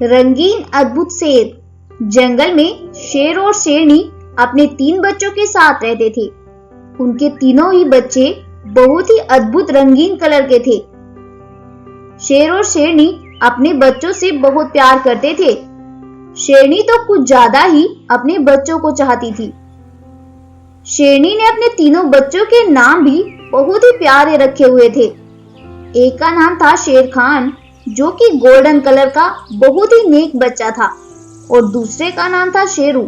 रंगीन अद्भुत शेर। जंगल में शेर और शेरनी अपने 3 बच्चों के साथ रहते थे। उनके तीनों ही बच्चे बहुत ही अद्भुत रंगीन कलर के थे। शेर और शेरनी अपने बच्चों से बहुत प्यार करते थे। शेरनी तो कुछ ज्यादा ही अपने बच्चों को चाहती थी। शेरनी ने अपने तीनों बच्चों के नाम भी बहुत ही प्यारे रखे हुए थे। एक का नाम था शेर खान, जो कि गोल्डन कलर का बहुत ही नेक बच्चा था, और दूसरे का नाम था शेरू,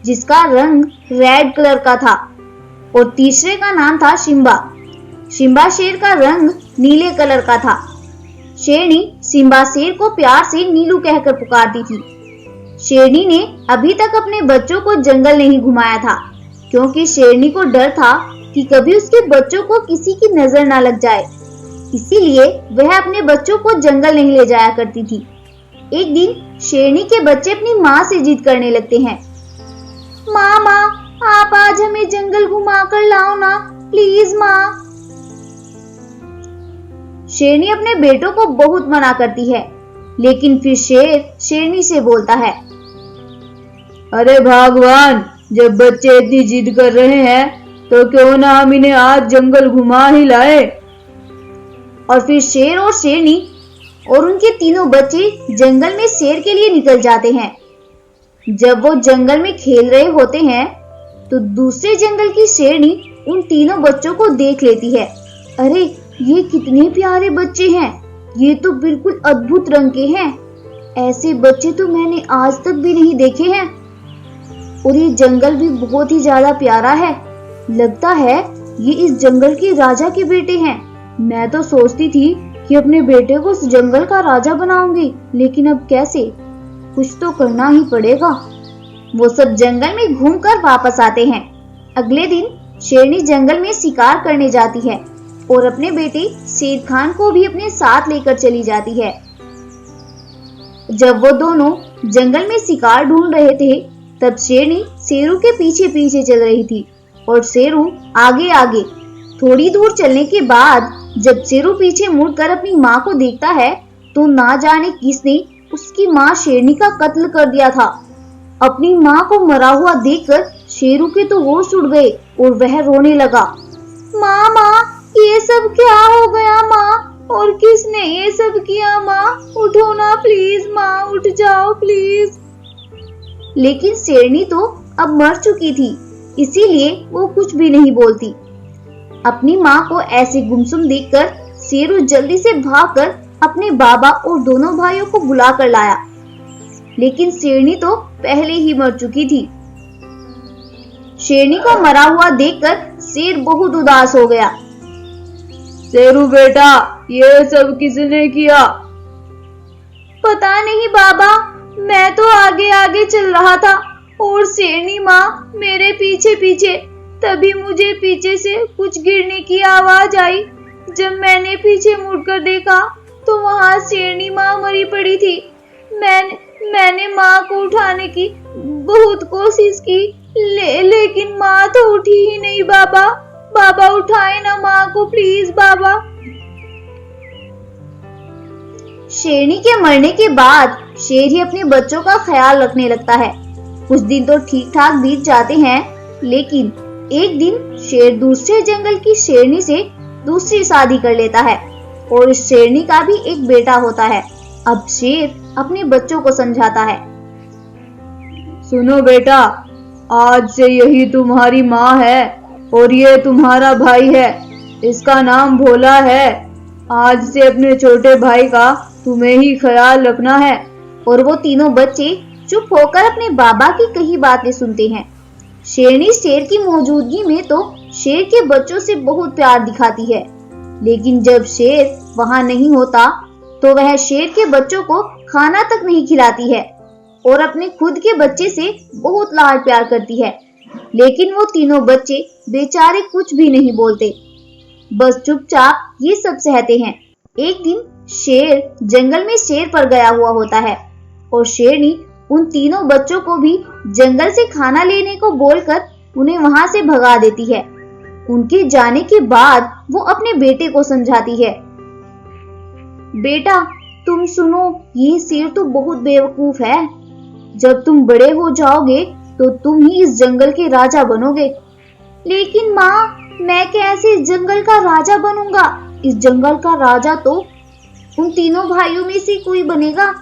जिसका रंग रेड कलर का था, और तीसरे का नाम था शिम्बा। शिम्बा शेर का रंग नीले कलर का था। शेरनी शिम्बा शेर को प्यार से नीलू कहकर पुकारती थी। शेरनी ने अभी तक अपने बच्चों को जंगल नहीं घुमाया था, क्योंकि शेरनी को डर था कि कभी उसके बच्चों को किसी की नजर ना लग जाए। इसीलिए वह अपने बच्चों को जंगल नहीं ले जाया करती थी। एक दिन शेरनी के बच्चे अपनी माँ से जिद करने लगते हैं। माँ, आप आज हमें जंगल घुमा कर लाओ ना, प्लीज माँ। शेरनी अपने बेटों को बहुत मना करती है, लेकिन फिर शेर शेरनी से बोलता है, अरे भगवान, जब बच्चे इतनी जिद कर रहे हैं तो क्यों ना हम इन्हें आज जंगल घुमा ही लाए। और फिर शेर और शेरनी और उनके तीनों बच्चे जंगल में सैर के लिए निकल जाते हैं। जब वो जंगल में खेल रहे होते हैं तो दूसरे जंगल की शेरनी उन तीनों बच्चों को देख लेती है। अरे, ये कितने प्यारे बच्चे हैं, ये तो बिल्कुल अद्भुत रंग के हैं। ऐसे बच्चे तो मैंने आज तक भी नहीं देखे हैं। और ये जंगल भी बहुत ही ज्यादा प्यारा है। लगता है ये इस जंगल के राजा के बेटे हैं। मैं तो सोचती थी कि अपने बेटे को इस जंगल का राजा बनाऊंगी, लेकिन अब कैसे? कुछ तो करना ही पड़ेगा। वो सब जंगल में घूमकर वापस आते हैं। अगले दिन शेरनी जंगल में शिकार करने जाती है और अपने बेटे शेर खान को भी अपने साथ लेकर चली जाती है। जब वो दोनों जंगल में शिकार ढूंढ रहे थे, तब शेरनी शेरू के पीछे पीछे चल रही थी और शेरू आगे आगे। थोड़ी दूर चलने के बाद जब शेरू पीछे मुड़कर अपनी माँ को देखता है तो ना जाने किसने उसकी माँ शेरनी का कत्ल कर दिया था। अपनी माँ को मरा हुआ देखकर शेरू के तो होश उड़ गए और वह रोने लगा। माँ, ये सब क्या हो गया माँ? और किसने ये सब किया माँ? उठो ना प्लीज माँ, उठ जाओ प्लीज। लेकिन शेरनी तो अब मर चुकी थी, इसीलिए वो कुछ भी नहीं बोलती। अपनी माँ को ऐसे गुमसुम देखकर शेरू जल्दी से भागकर अपने बाबा और दोनों भाइयों को बुला कर लाया, लेकिन शेरनी तो पहले ही मर चुकी थी। शेरनी को मरा हुआ देखकर शेर बहुत उदास हो गया। शेरू बेटा, ये सब किसने किया? पता नहीं बाबा, मैं तो आगे आगे चल रहा था और शेरनी माँ मेरे पीछे पीछे। तभी मुझे पीछे से कुछ गिरने की आवाज आई। जब मैंने पीछे मुड़कर देखा तो वहाँ शेरनी माँ मरी पड़ी थी। मैंने माँ को उठाने की बहुत कोशिश की, लेकिन माँ तो उठी ही नहीं। बाबा उठाए ना माँ को प्लीज बाबा। शेरनी के मरने के बाद शेर ही अपने बच्चों का ख्याल रखने लगता है। कुछ दिन तो ठीक ठाक बीत जाते हैं, लेकिन एक दिन शेर दूसरे जंगल की शेरनी से दूसरी शादी कर लेता है और इस शेरनी का भी एक बेटा होता है। अब शेर अपने बच्चों को समझाता है। सुनो बेटा, आज से यही तुम्हारी माँ है और ये तुम्हारा भाई है। इसका नाम भोला है। आज से अपने छोटे भाई का तुम्हें ही ख्याल रखना है। और वो तीनों बच्चे चुप होकर अपने बाबा की कही बातें सुनते हैं। शेरनी शेर की मौजूदगी में तो शेर के बच्चों से बहुत प्यार दिखाती है, लेकिन जब शेर वहाँ नहीं होता तो वह शेर के बच्चों को खाना तक नहीं खिलाती है और अपने खुद के बच्चे से बहुत लाड प्यार करती है। लेकिन वो तीनों बच्चे बेचारे कुछ भी नहीं बोलते, बस चुपचाप ये सब सहते हैं। एक दिन शेर जंगल में शेर पर गया हुआ होता है और शेरनी उन तीनों बच्चों को भी जंगल से खाना लेने को बोलकर उन्हें वहां से भगा देती है। उनके जाने के बाद वो अपने बेटे को समझाती है। बेटा, तुम सुनो, ये शेर तो बहुत बेवकूफ है। जब तुम बड़े हो जाओगे तो तुम ही इस जंगल के राजा बनोगे। लेकिन माँ, मैं कैसे इस जंगल का राजा बनूंगा? इस जंगल का राजा तो उन तीनों भाइयों में से कोई बनेगा।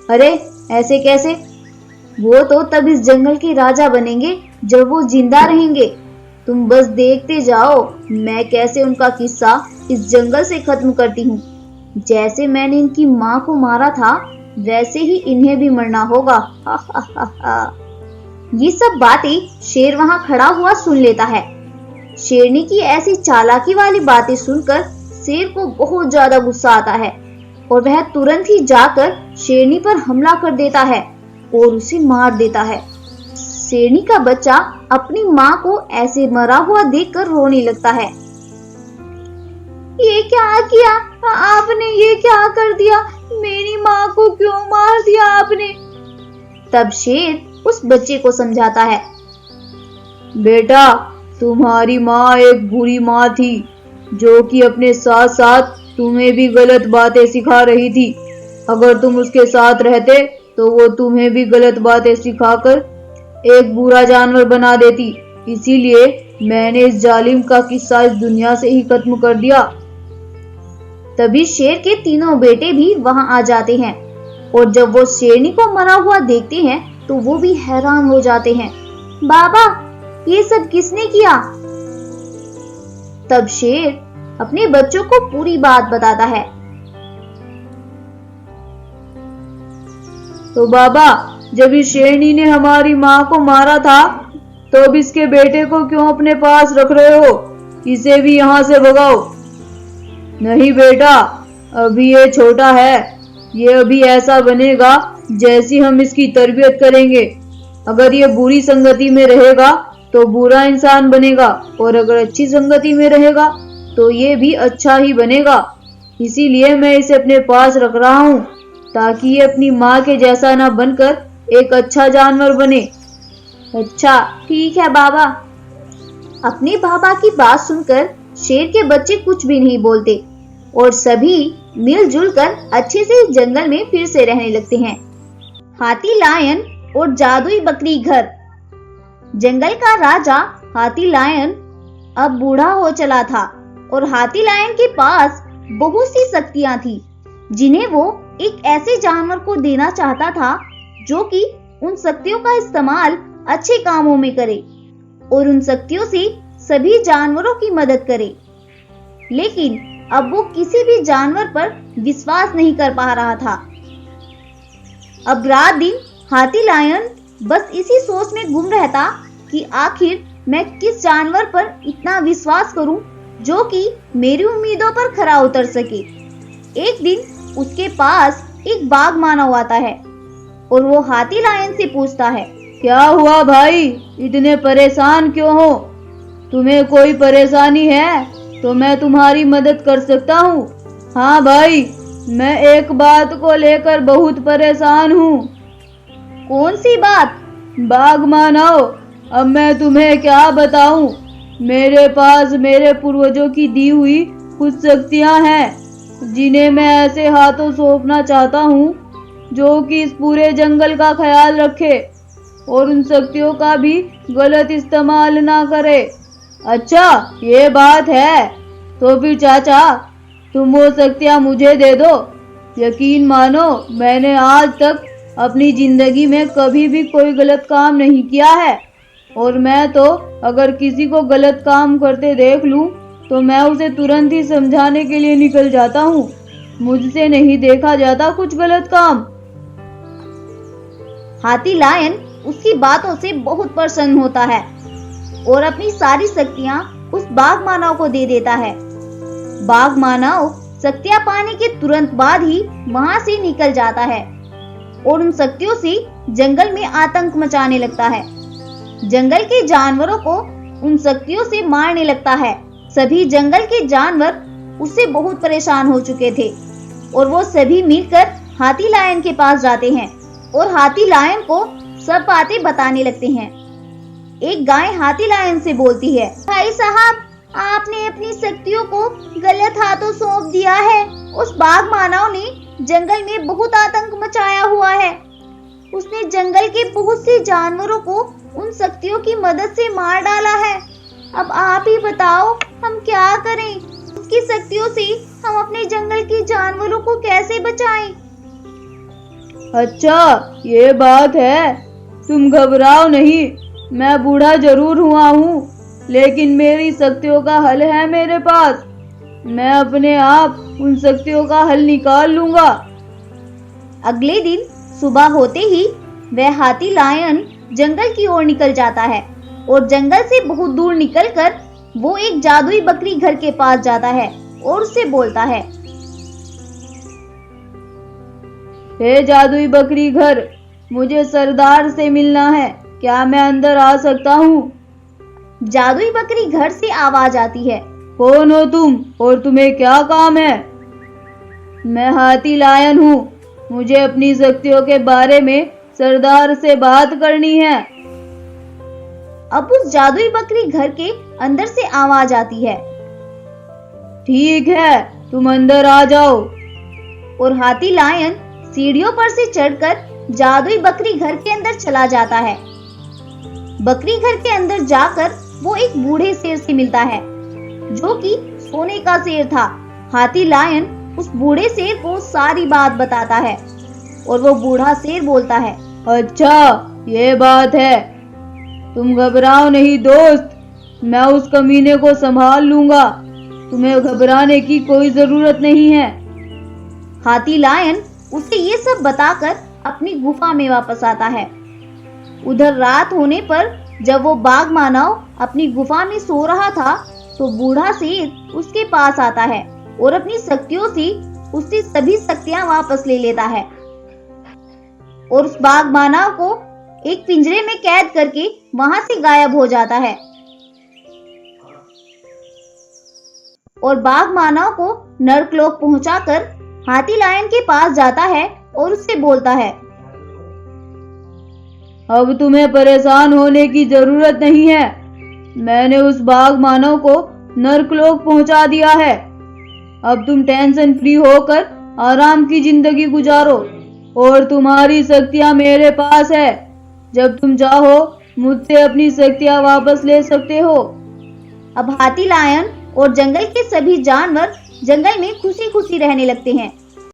अरे ऐसे कैसे? वो तो तब इस जंगल के राजा बनेंगे जब वो जिंदा रहेंगे। तुम बस देखते जाओ मैं कैसे उनका किस्सा इस जंगल से खत्म करती हूँ। जैसे मैंने इनकी माँ को मारा था वैसे ही इन्हें भी मरना होगा। हा हा हा हा। ये सब बातें शेर वहां खड़ा हुआ सुन लेता है। शेरनी की ऐसी चालाकी वाली बातें सुनकर शेर को बहुत ज्यादा गुस्सा आता है और वह तुरंत ही जाकर शेरनी पर हमला कर देता है और उसे मार देता है। शेरनी का बच्चा अपनी माँ को ऐसे मरा हुआ देखकर रोने लगता है। ये क्या किया आपने? ये क्या कर दिया? मेरी माँ को क्यों मार दिया आपने? तब शेर उस बच्चे को समझाता है। बेटा, तुम्हारी माँ एक बुरी माँ थी जो कि अपने साथ साथ तुम्हें भी गलत बातें सिखा रही थी। अगर तुम उसके साथ रहते तो वो तुम्हें भी गलत बातें सिखाकर एक बुरा जानवर बना देती। इसीलिए मैंने इस जालिम का किस्सा इस दुनिया से ही खत्म कर दिया। तभी शेर के तीनों बेटे भी वहां आ जाते हैं और जब वो शेरनी को मरा हुआ देखते हैं तो वो भी हैरान हो जाते हैं। बाबा, ये सब किसने किया? तब शेर अपने बच्चों को पूरी बात बताता है। तो बाबा, जब इस शेरनी ने हमारी माँ को मारा था तो अब इसके बेटे को क्यों अपने पास रख रहे हो? इसे भी यहाँ से भगाओ। नहीं बेटा, अभी ये छोटा है। ये अभी ऐसा बनेगा जैसी हम इसकी तरबियत करेंगे। अगर ये बुरी संगति में रहेगा तो बुरा इंसान बनेगा और अगर अच्छी संगति में रहेगा तो ये भी अच्छा ही बनेगा। इसीलिए मैं इसे अपने पास रख रहा हूँ ताकि ये अपनी माँ के जैसा ना बनकर एक अच्छा जानवर बने। अच्छा ठीक है बाबा। अपने बाबा की बात सुनकर शेर के बच्चे कुछ भी नहीं बोलते और सभी मिलजुल कर अच्छे से इस जंगल में फिर से रहने लगते हैं। हाथी लायन और जादुई बकरी घर। जंगल का राजा हाथी लायन अब बूढ़ा हो चला था और हाथी लायन के पास बहुत सी शक्तियां थी जिन्हें वो एक ऐसे जानवर को देना चाहता था जो कि उन शक्तियों का इस्तेमाल अच्छे कामों में करे और उन शक्तियों से सभी जानवरों की मदद करे। लेकिन अब वो किसी भी जानवर पर विश्वास नहीं कर पा रहा था। अब रात दिन हाथी लायन बस इसी सोच में गुम रहता कि आखिर मैं किस जानवर पर इतना विश्वास करूं जो कि मेरी उम्मीदों पर खरा उतर सके। एक दिन उसके पास एक बाघ मानव आता है और वो हाथी लायन से पूछता है, क्या हुआ भाई, इतने परेशान क्यों हो? तुम्हें कोई परेशानी है तो मैं तुम्हारी मदद कर सकता हूँ। हाँ भाई, मैं एक बात को लेकर बहुत परेशान हूँ। कौन सी बात? बाघ मानव, अब मैं तुम्हें क्या बताऊं। मेरे पास मेरे पूर्वजों की दी हुई कुछ शक्तियां हैं जिन्हें मैं ऐसे हाथों सौंपना चाहता हूं जो कि इस पूरे जंगल का ख्याल रखे और उन शक्तियों का भी गलत इस्तेमाल ना करे। अच्छा ये बात है, तो फिर चाचा तुम वो शक्तियां मुझे दे दो। यकीन मानो मैंने आज तक अपनी जिंदगी में कभी भी कोई गलत काम नहीं किया है और मैं तो अगर किसी को गलत काम करते देख लूं तो मैं उसे तुरंत ही समझाने के लिए निकल जाता हूँ। मुझसे नहीं देखा जाता कुछ गलत काम। हाथी लायन उसकी बातों से बहुत प्रसन्न होता है और अपनी सारी शक्तियां उस बाघ मानव को दे देता है। बाघ मानव शक्तियां पाने के तुरंत बाद ही वहां से निकल जाता है और उन शक्तियों से जंगल में आतंक मचाने लगता है। जंगल के जानवरों को उन शक्तियों से मारने लगता है। सभी जंगल के जानवर उससे बहुत परेशान हो चुके थे और वो सभी मिलकर हाथी लायन के पास जाते हैं और हाथी लायन को सब बातें बताने लगते हैं। एक गाय हाथी लायन से बोलती है, भाई साहब, आपने अपनी शक्तियों को गलत हाथों सौंप दिया है। उस बाघ मानव ने जंगल में बहुत आतंक मचाया हुआ है। उसने जंगल के बहुत से जानवरों को उन शक्तियों की मदद से मार डाला है। अब आप ही बताओ हम क्या करें? उसकी शक्तियों से हम अपने जंगल के जानवरों को कैसे बचाएं? अच्छा, ये बात है। तुम घबराओ नहीं, मैं बूढ़ा जरूर हुआ हूँ, लेकिन मेरी शक्तियों का हल है मेरे पास। मैं अपने आप उन शक्तियों का हल निकाल लूंगा। अगले दिन सुबह होते ही वह हाथी लायन जंगल की ओर निकल जाता है और जंगल से बहुत दूर निकलकर वो एक जादुई बकरी घर के पास जाता है और उससे बोलता है, हे जादुई बकरी घर, मुझे सरदार से मिलना है, क्या मैं अंदर आ सकता हूँ? जादुई बकरी घर से आवाज आती है, कौन हो तुम और तुम्हें क्या काम है? मैं हाथी लायन हूँ, मुझे अपनी शक्तियों के बारे में सरदार से बात करनी है। अब उस जादुई बकरी घर के अंदर से आवाज आती है, ठीक है, तुम अंदर आ जाओ। और हाथी लायन सीढ़ियों पर से चढ़कर जादुई बकरी घर के अंदर चला जाता है। बकरी घर के अंदर जाकर वो एक बूढ़े शेर से मिलता है जो कि सोने का शेर था। हाथी लायन उस बूढ़े शेर को सारी बात बताता है और वो बूढ़ा शेर बोलता है, अच्छा, ये बात है। तुम घबराओ नहीं दोस्त, मैं उस कमीने को संभाल लूंगा। तुम्हें घबराने की कोई जरूरत नहीं है। हाथी लायन उसे ये सब बताकर अपनी गुफा में वापस आता है। उधर रात होने पर जब वो बाघ मानव अपनी गुफा में सो रहा था तो बूढ़ा शेर उसके पास आता है और अपनी शक्तियों से उससे सभी शक्तियां वापस ले लेता है और उस बाघ मानव को एक पिंजरे में कैद करके वहां से गायब हो जाता है। और बाघ मानव को नर्कलोक पहुंचाकर हाथी लायन के पास जाता है और उससे बोलता है, अब तुम्हें परेशान होने की जरूरत नहीं है। मैंने उस बाघ मानव को नर्कलोक पहुंचा दिया है। अब तुम टेंशन फ्री होकर आराम की जिंदगी गुजारो और तुम्हारी शक्तियां मेरे पास है। जब तुम चाहो मुझसे अपनी शक्तियां वापस ले सकते हो। अब हाथी लायन और जंगल के सभी जानवर जंगल में खुशी खुशी रहने लगते हैं।